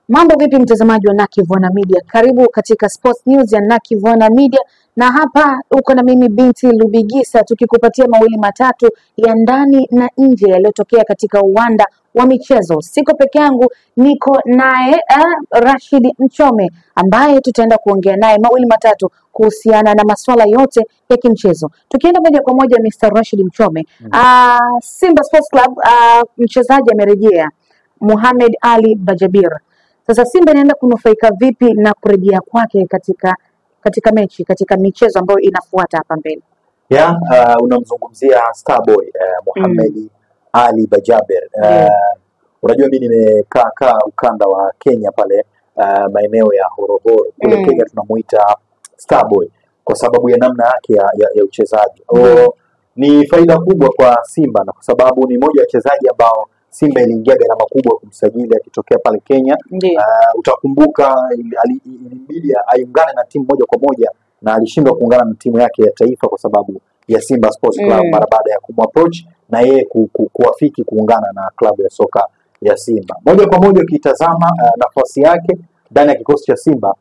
Mambo vipi mtazamaji wa Nakivona Media? Karibu katika Sports News ya Nakivona Media, na hapa uko na mimi binti Lubigisa tukikupatia mawili matatu ya ndani na nje yaliyotokea katika uwanda wa michezo. Siko peke yangu, niko naye Rashid Mchome ambaye tutaenda kuongea naye mawili matatu kuhusiana na masuala yote ya kimchezo. Tukienda moja kwa moja, Mr. Rashid Mchome, Simba Sports Club, mchezaji amerejea Mohamed Ali Bajabir. Sasa Simba inaenda kunufaika vipi na kurejea kwake katika michezo ambayo inafuata hapa mbele? Unamzungumzia Starboy Mohamed Ali Bajabir. Unajua mimi nimekaa ukanda wa Kenya pale, maeneo ya Horohoro kule Kenya, tunamuita Starboy kwa sababu ya namna yake ya uchezaji. Ni faida kubwa kwa Simba na kwa sababu ni moja ya wachezaji ambao Simba iliingia gharama kubwa kumsajili akitokea pale Kenya. Utakumbuka ilibidi aungane na timu moja kwa moja na alishindwa kuungana na timu yake ya taifa kwa sababu ya Simba Sports Club mara baada ya kumapproach na yeye kuafiki kuungana na klabu ya soka ya Simba. Moja kwa moja ukitazama nafasi yake ndani ya kikosi cha Simba,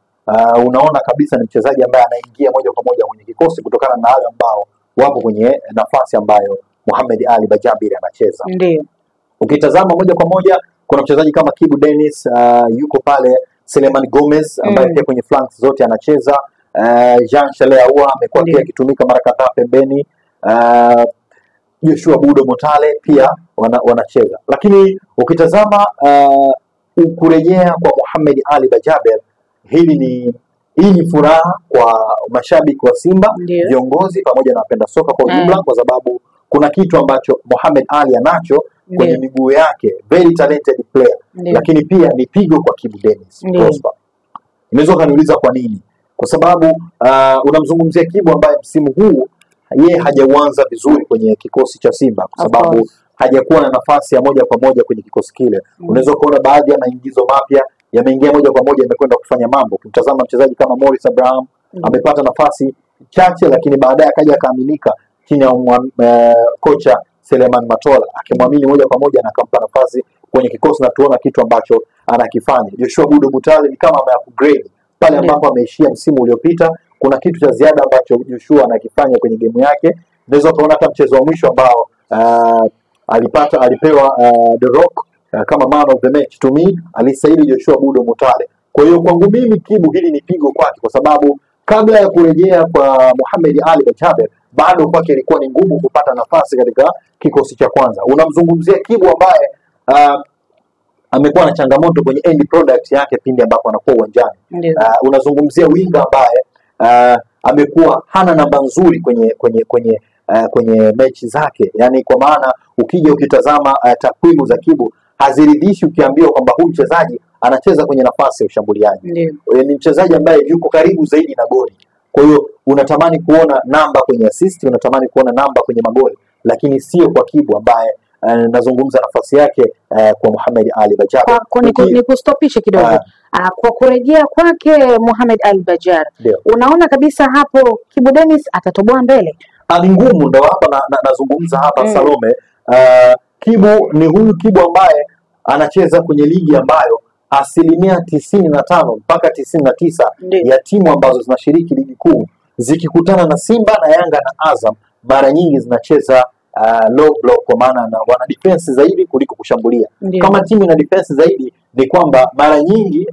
unaona kabisa ni mchezaji ambaye anaingia moja kwa moja kwenye kikosi kutokana na wale ambao wapo kwenye nafasi ambayo Mohamed Ali Bajabir anacheza. Ndio. Ukitazama moja kwa moja kuna mchezaji kama Kibu Dennis, yuko pale Suleiman Gomez ambaye pia kwenye flanks zote anacheza. Jean Charles Ahoua amekuwa pia akitumika mara kadhaa pembeni. Joshua Budo Mutale pia wanacheza. Lakini ukitazama kurejea kwa Mohamed Ali Bajabir, hii ni furaha kwa mashabiki wa Simba, viongozi pamoja na wapenda soka kwa ujumla, kwa sababu kuna kitu ambacho Mohamed Ali anacho kwenye miguu yake, very talented player. Lakini pia ni pigo kwa Kibu Dennis. Unaweza kuniuliza kwa nini? Kwa sababu unamzungumzia Kibu ambaye msimu huu yeye hajauanza vizuri kwenye kikosi cha Simba kwa sababu hajakuwa na nafasi ya moja kwa moja kwenye kikosi kile. Unaweza kuona baadhi ya maingizo mapya yameingia moja kwa moja, yamekwenda kufanya mambo. Ukitazama mchezaji kama Morris Abraham amepata nafasi chache, lakini baadaye akaja akaaminika chini ya kocha Suleiman Matola, akimwamini moja kwa moja na akampa nafasi kwenye kikosi, na tuona kitu ambacho anakifanya. Joshua Budo Mutale ni kama ame-upgrade pale ambapo ameishia msimu uliopita. Kuna kitu cha ziada ambacho Joshua anakifanya kwenye game yake. Unaweza kuona hata mchezo wa mwisho ambao alipewa The Rock kama man of the match, to me alistahili Joshua Budo Mutale. Kwa hiyo kwangu mimi Kibu hili ni pigo kwake, kwa sababu kabla ya kurejea kwa Mohamed Ali Bajabir bado kwake ilikuwa ni ngumu kupata nafasi katika kikosi cha kwanza. Unamzungumzia Kibu ambaye amekuwa na changamoto kwenye end product yake pindi ambapo anakuwa uwanjani. Unazungumzia winga ambaye amekuwa hana namba nzuri kwenye mechi zake. Yani kwa maana ukija ukitazama takwimu za Kibu haziridhishi ukiambiwa kwamba huyu mchezaji anacheza kwenye nafasi ya ushambuliaji. Ni mchezaji ambaye yuko karibu zaidi na goli. Kwa hiyo unatamani kuona namba kwenye assist, unatamani kuona namba kwenye magoli, lakini sio kwa Kibu ambaye nazungumza nafasi yake kwa Mohamed Ali Bajabir. Nikustopishe kidogo. Kwa kurejea kwake Mohamed Ali Bajabir, unaona kabisa hapo Kibu Dennis atatoboa mbele? Ni ngumu, ndo hapa nazungumza hapa Salome. Kibu ni huyu Kibu ambaye anacheza kwenye ligi ambayo 95% mpaka 99% ya timu ambazo zinashiriki ligi kuu zikikutana na Simba na Yanga na Azam mara nyingi zinacheza low block, kwa maana wana defense zaidi kuliko kushambulia. Kama timu ina defense zaidi ni kwamba mara nyingi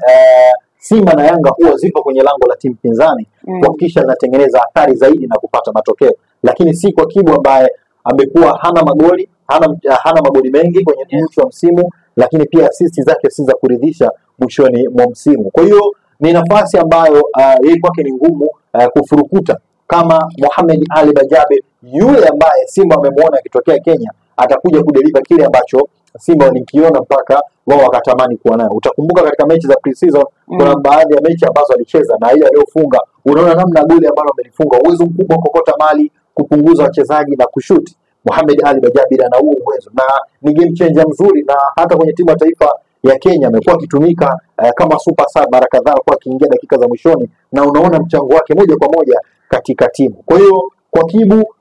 Simba na Yanga huwa zipo kwenye lango la timu pinzani kuhakikisha zinatengeneza athari zaidi na kupata matokeo. Lakini si kwa Kibu ambaye amekuwa hana magoli mengi kwenye mwisho wa msimu, lakini pia assist zake si za kuridhisha mwishoni mwa msimu. Kwa hiyo ni nafasi ambayo yeye kwake ni ngumu kufurukuta kama Mohamed Ali Bajabir, yule ambaye Simba amemwona akitokea Kenya atakuja kudeliver kile ambacho Simba walikiona mpaka wao wakatamani kuwa nayo. Utakumbuka katika mechi za pre-season kuna baadhi ya mechi ambazo alicheza na ile aliyofunga, unaona namna goli ambalo amelifunga, uwezo mkubwa kokota mali, kupunguza wachezaji na kushuti. Mohamed Ali Bajabir ana huo uwezo na ni game changer mzuri, na hata kwenye timu ya taifa ya Kenya amekuwa akitumika kama super sub mara kadhaa, kwa akiingia dakika za mwishoni na unaona mchango wake moja kwa moja katika timu. Kwa hiyo kwa Kibu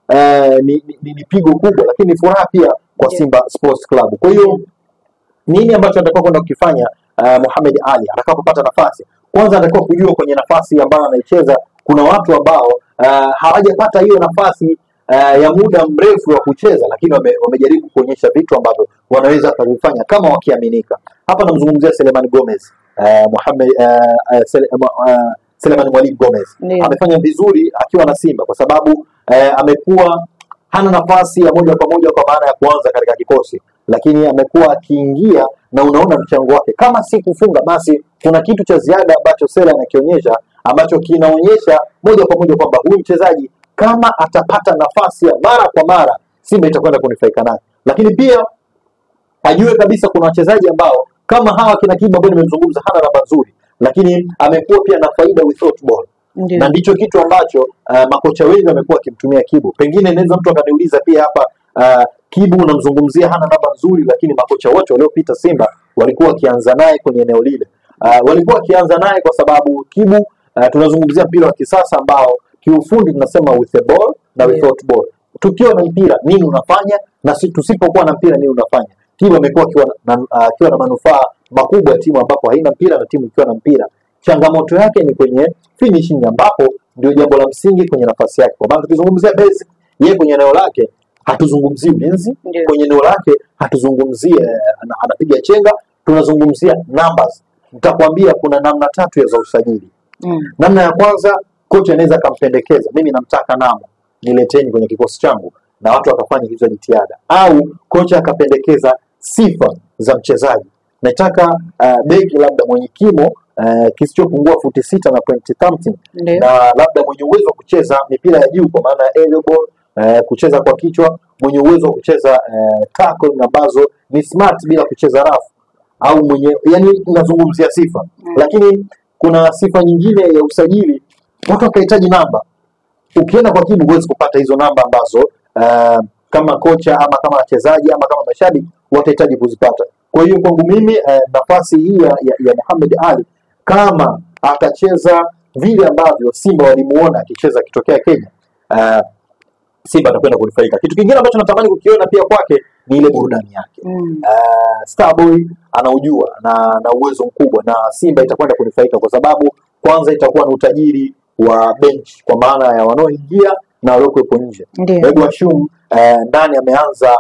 ni pigo kubwa, lakini furaha pia kwa Simba Sports Club. Kwa hiyo nini ambacho atakuwa kwenda kukifanya Mohamed Ali atakapopata nafasi, kwanza anatakiwa kujua kwenye nafasi ambayo anaicheza kuna watu ambao hawajapata hiyo nafasi ya muda mrefu wa kucheza, lakini wamejaribu kuonyesha vitu ambavyo wanaweza kuvifanya kama wakiaminika. Hapa namzungumzia Selemani Gomez, Selemani Mwalimu Gomez. Amefanya vizuri akiwa na Simba kwa sababu amekuwa hana nafasi ya moja kwa moja kwa maana ya kuanza katika kikosi, lakini amekuwa akiingia na unaona mchango wake. Kama si kufunga, basi kuna kitu cha ziada ambacho Sele anakionyesha, ambacho kinaonyesha moja kwa moja kwamba huyu mchezaji kama atapata nafasi ya mara kwa mara, Simba itakwenda kunufaika naye. Lakini pia ajue kabisa kuna wachezaji ambao kama hawa kina Kibu ambao nimemzungumza, hana namba nzuri, lakini amekuwa pia na faida without ball. Na ndicho kitu ambacho makocha wengi wamekuwa wakimtumia Kibu. Pengine inaweza mtu akaniuliza pia hapa, Kibu unamzungumzia hana namba nzuri, lakini makocha wote waliopita Simba walikuwa wakianza naye kwenye eneo lile. Walikuwa wakianza naye kwa sababu Kibu, tunazungumzia mpira wa kisasa ambao kiufundi tunasema with the ball na without ball. Tukiwa na mpira nini unafanya, na tusipokuwa na mpira nini unafanya. Kibu amekuwa akiwa na manufaa makubwa timu ambapo haina mpira na timu ikiwa na mpira. Changamoto yake ni kwenye finishing, ambapo ndio jambo la msingi kwenye nafasi yake. Kwa maana tukizungumzia basic, yeye kwenye eneo lake hatuzungumzii ulinzi, kwenye eneo lake hatuzungumzie anapiga chenga, tunazungumzia numbers. Nitakwambia kuna namna tatu za usajili. Namna ya kwanza, kocha anaweza akampendekeza, mimi namtaka Namo, nileteni kwenye kikosi changu, na watu wakafanya hizo jitihada. Au kocha akapendekeza sifa za mchezaji, nataka beki labda mwenye kimo kisichopungua futi 6 na pointi something, na labda mwenye uwezo wa kucheza mipira ya juu kwa maana ya aerial ball, kucheza kwa kichwa, mwenye uwezo wa kucheza tackle ambazo ni smart bila kucheza rafu, au mwenye, yani nazungumzia sifa. Lakini kuna sifa nyingine ya usajili, watu wakahitaji namba. Ukienda kwa Kibu huwezi kupata hizo namba ambazo kama kocha ama kama wachezaji ama kama mashabiki watahitaji kuzipata. Kwa hiyo kwangu mimi nafasi hii ya Mohamed Ali, kama atacheza vile ambavyo Simba walimuona akicheza akitokea Kenya, Simba atakwenda kunufaika. Kitu kingine ambacho natamani kukiona pia kwake ni ile burudani yake. Starboy anaujua na uwezo mkubwa, na Simba itakwenda kunufaika kwa sababu kwanza itakuwa na utajiri wa bench kwa maana ya wanaoingia na waliokuwepo nje. Hebu assume ndani ameanza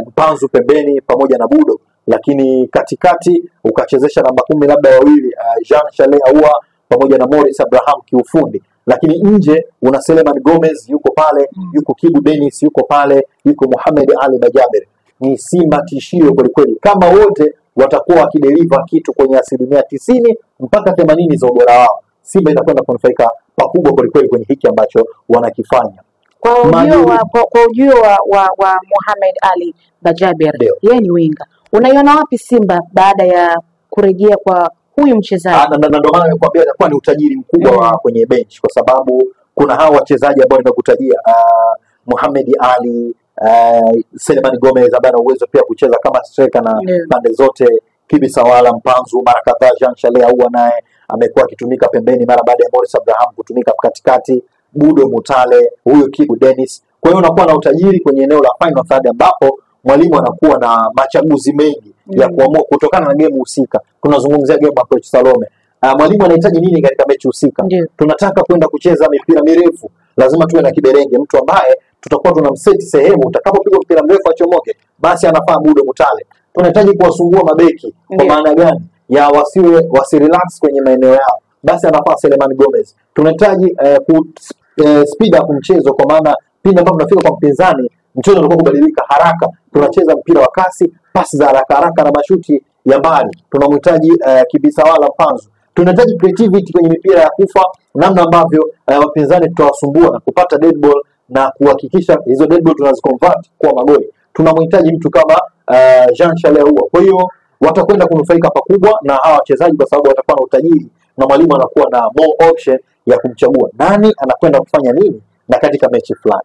Mpanzu pembeni pamoja na Budo, lakini katikati ukachezesha namba 10 labda wawili, Jean Charles Ahoua pamoja na Morris Abraham kiufundi, lakini nje una Selemani Gomez yuko pale, yuko Kibu Dennis yuko pale, yuko Mohamed Ali Bajaber. Ni Simba tishio kweli kweli. Kama wote watakuwa wakideliver kitu kwenye 90 mpaka 80 za ubora wao, Simba itakwenda kunufaika pakubwa kweli kweli kwenye hiki ambacho wanakifanya. Kwa ujio wa Mohamed Ali Bajaber, yeye ni winga. Unaiona wapi Simba baada ya kurejea kwa huyu mchezaji? Na ndio maana nimekuambia itakuwa ni utajiri mkubwa kwenye bench, kwa sababu kuna hao wachezaji ambao nimekutajia, Mohamed Ali, Selemani Gomez ambaye ana uwezo pia kucheza kama striker na pande zote, Kibi Sawala, Mpanzu, mara kadhaa Jean Charles Ahoua naye amekuwa akitumika pembeni mara baada ya Morris Abraham kutumika katikati, Budo Mutale, huyu Kibu Dennis. Kwa hiyo unakuwa na utajiri kwenye eneo la final third, ambapo mwalimu anakuwa na machaguzi mengi ya kuamua kutokana na game husika. Tunazungumzia game ya Coach Salome. Mwalimu anahitaji nini katika mechi husika? Tunataka kwenda kucheza mipira mirefu, lazima tuwe na kiberenge, mtu ambaye tutakuwa tunamset sehemu utakapopiga mpira mrefu achomoke, basi anafaa Budo Mutale. Tunahitaji kuwasumbua mabeki kwa maana gani? Ya wasirelax kwenye maeneo yao, basi anafaa Selemani Gomez. Tunahitaji speed up mchezo kwa maana pindi ambapo tunafika kwa mpinzani mchezo unakuwa kubadilika haraka, tunacheza mpira wa kasi, pasi za haraka haraka na mashuti ya mbali. Tunamhitaji Kibisawala Mpanzu. Tunahitaji creativity kwenye mipira ya kufa, namna ambavyo wapinzani tutawasumbua na kupata dead ball na kuhakikisha hizo dead ball tunaziconvert kwa magoli. Tunamhitaji mtu kama Jean Charles Ahoua. Kwa hiyo watakwenda kunufaika pakubwa na hawa wachezaji kwa sababu watakuwa na utajiri, na mwalimu anakuwa na more option ya kumchagua nani anakwenda kufanya nini na katika mechi fulani.